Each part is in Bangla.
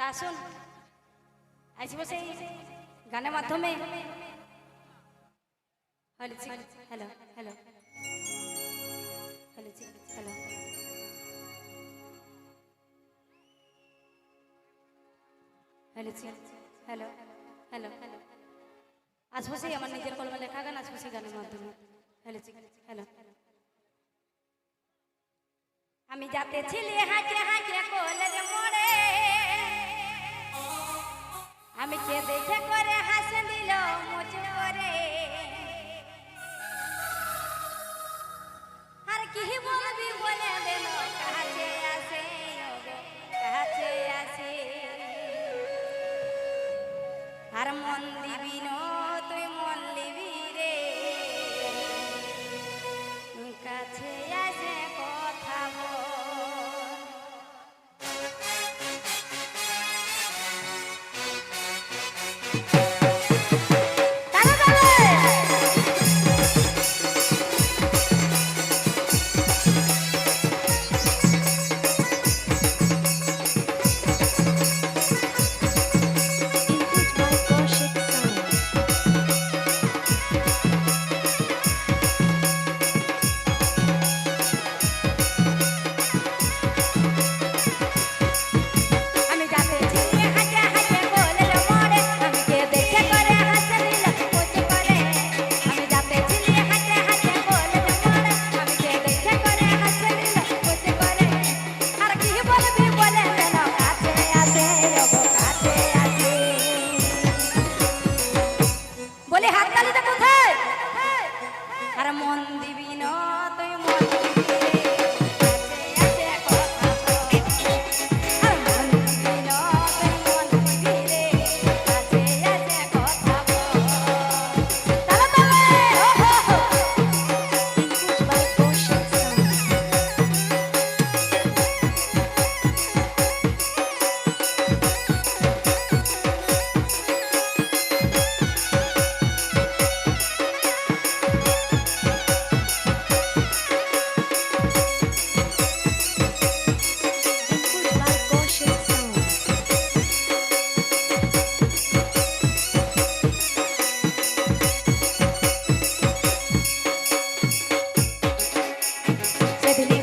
আসুন আসবো সেই গানের মাধ্যমে। Hello hello hello hello hello hello hello hello hello আসবো সেই আমার নিজের কলমে লেখা গান, আসবো সেই গানের মাধ্যমে। হ্যালো হ্যালো আমি যাতে ছিলে হাঁটে হাঁটে কলের মোড়ে, আমি কে দেখে করে হাসে দিল মুচু করে। আর কি বলবি বলে দেন কাছে আসে কাছে আসে, আর মন দিবি ন তুই মন দিবি রে, কাছে আসে কথা বল।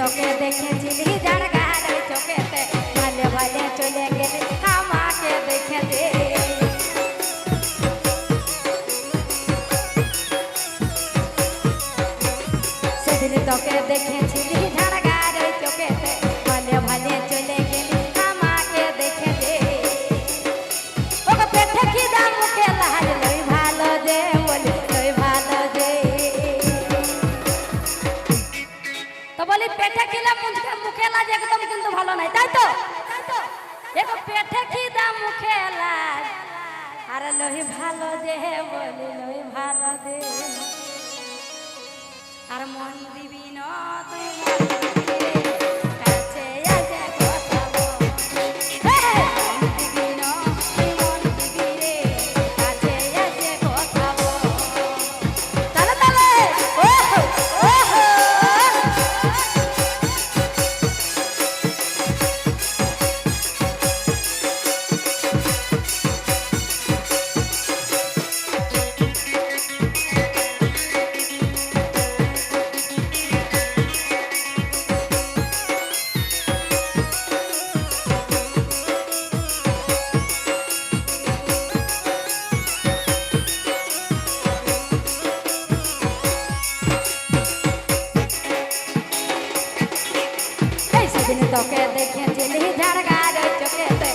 তোকে দেখেছিলি যার গাড়ি চোখেতে, ভালে ভালে চলে গেলি আমাকে দেখে দে। সেদিন তোকে দেখেছিলি যার গাড়ি চোখেতে, ভালে ভালে চলে গেলি আমাকে দেখে দে। ওকে পেটে কি দাম মুখে লাল লই ভালো দে বলি লই ভালো দে। তো বলি পেটে খিলা মুখে লাজ একদম কিন্তু ভালো নাই, তাই তো? দেখো পেটে কি দাম মুখে লাজ, আর লই ভালো দে বলি লই ভালো দে। আর মন দিবি না তুই মন দিবি রে, কাছে আসে কথা বল। মন দিবি না তুই মন দিবি রে, কাছে আসে কথা বল। তালে তালে ওহো ওহো তোকে দেখেছিলি ঝাড়গার চোখেতে,